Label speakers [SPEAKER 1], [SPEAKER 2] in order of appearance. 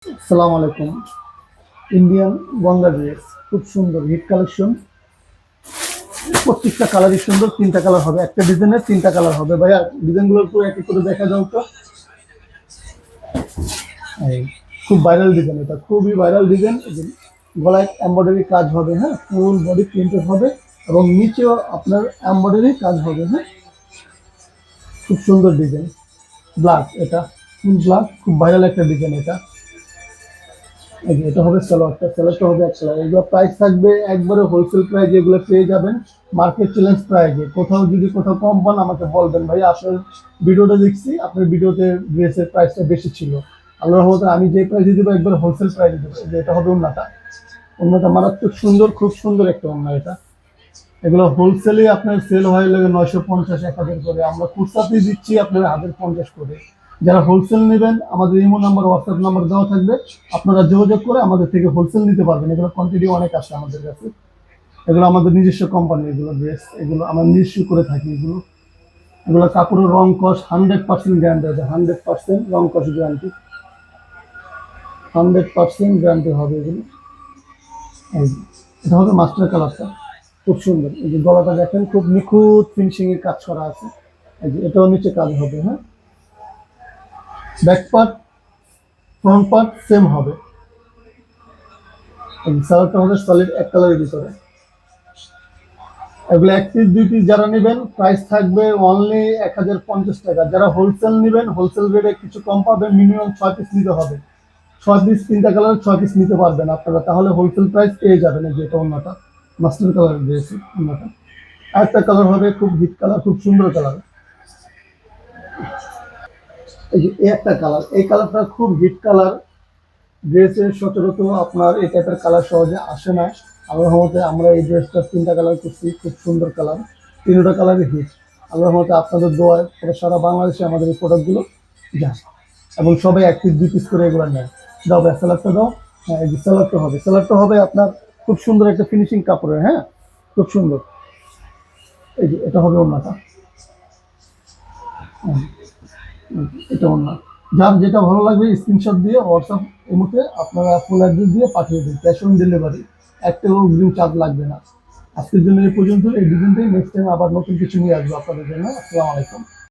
[SPEAKER 1] আসসালামু আলাইকুম। Indian Ganga dress খুব সুন্দর হিট কালেকশন। প্রত্যেকটা কালারই সুন্দর। তিনটা কালার হবে, একটা ডিজাইনের তিনটা কালার হবে। ভাইয়া ডিজাইনগুলোর পুরো এক এক করে দেখা যাও তো। এই খুব ভাইরাল ডিজাইন, এটা খুবই ভাইরাল ডিজাইন। গলায় এমব্রয়ডারি কাজ হবে, হ্যাঁ, ফুল বডি প্রিন্টেড হবে এবং নিচেও আপনার এমব্রয়ডারি কাজ হবে, হ্যাঁ। খুব সুন্দর ডিজাইন। ব্ল্যাক, এটা ফুল ব্ল্যাক, খুব ভাইরাল একটা ডিজাইন এটা। এই যে এটা হবে সালোয়ারটা, সালোয়ারটা হবে এক কালার। এগুলো প্রাইস থাকবে একবারে হোলসেল প্রাইস, এগুলো পেয়ে যাবেন মার্কেট চ্যালেঞ্জ প্রাইসে। কোথাও যদি কোথাও কম পান আমাকে বলবেন, ভাই আপনার ভিডিওটা দেখছি, আপনার ভিডিওতে ড্রেসের প্রাইসটা বেশি ছিল। আল্লাহর রহমতে আমি যে প্রাইসে দেবো একবার হোলসেল প্রাইসে দেবো। যে এটা হবে ওন্নাটা, ওন্নাটা মারাত্মক সুন্দর, খুব সুন্দর একটা ওন্না এটা। এগুলো হোলসেলে আপনার সেল হয়ে লাগে 950 1000 করে, আমরা খুচরাতেই দিচ্ছি আপনার 1050 করে। যারা হোলসেল নেবেন আমাদের ইমো নাম্বার হোয়াটসঅ্যাপ নাম্বার দেওয়া থাকবে, আপনারা যোগাযোগ করে আমাদের থেকে হোলসেল নিতে পারবেন। এগুলো কোয়ান্টিটি অনেক আছে আমাদের কাছে। এগুলো আমাদের নিজস্ব কোম্পানি, এগুলো ড্রেস এগুলো আমরা নিজস্ব করে থাকি। এগুলো এগুলো কাপড়ের রং কস 100% গ্যারান্টি আছে, 100% রং কস গ্যারান্টি, 100% গ্যারান্টি হবে এগুলো। এই যে, এটা হবে মাস্টার কালারটা, খুব সুন্দর। এই যে গলাটা দেখেন, খুব নিখুঁত ফিনিশিং এর কাজ করা আছে। এই যে এটাও নিচে কাজ হবে, হ্যাঁ। Back part front part same হবে। এই সালোয়ারটা হবে সলিড এক কালারের ভিতরে। এগুলো এক পিস দুই পিস যারা নেবেন প্রাইস থাকবে অনলি 1050 টাকা। যারা হোলসেল নেবেন হোলসেল রেটে কিছু কম পাবেন, মিনিমাম 6 পিস নিতে হবে। 6 পিস, তিনটা কালার 6 পিস নিতে পারবেন আপনারা, তাহলে হোলসেল প্রাইস পেয়ে যাবেন। এই যে এটা অন্যটা মাস্টার কালার দিয়েছি অন্যটা। আরেকটা কালার হবে খুব হিট কালার, খুব সুন্দর কালার। এই যে একটা কালার, এই কালারটা খুব হিট কালার। ড্রেসের সচরাচর আপনার এই টাইপের কালার সহজে আসে না। আল্লাহর রহমতে আমরা এই ড্রেসটা তিনটা কালার করছি, খুব সুন্দর কালার। তিনটা কালারই হিট। আল্লাহর রহমতে আপনাদের দোয়ায় পুরো সারা বাংলাদেশে আমাদের এই প্রোডাক্টগুলো যায় এবং সবাই এক পিস দুই পিস করে এগুলো নেয়। দাও ভাই স্যালাডটা দাও। হ্যাঁ, এই যে স্যালাডটা হবে, স্যালাডটা হবে আপনার খুব সুন্দর একটা ফিনিশিং কাপড়ের, হ্যাঁ, খুব সুন্দর। এই যে এটা হবে ওন্নাটা, হ্যাঁ, এটা ওন্না। যার যেটা ভালো লাগবে স্ক্রিনশট দিয়ে হোয়াটসঅ্যাপ ইমোতে আপনারা ফুল অ্যাড্রেস দিয়ে পাঠিয়ে দিন, ক্যাশ অন ডেলিভারি। একটা অগ্রিম চার্জ লাগবে না। আজকের জন্য এই পর্যন্ত। এই ডিজাইনটাই নেক্সট টাইম আবার নতুন কিছু নিয়ে আসবো আপনাদের জন্য। আসসালামু আলাইকুম।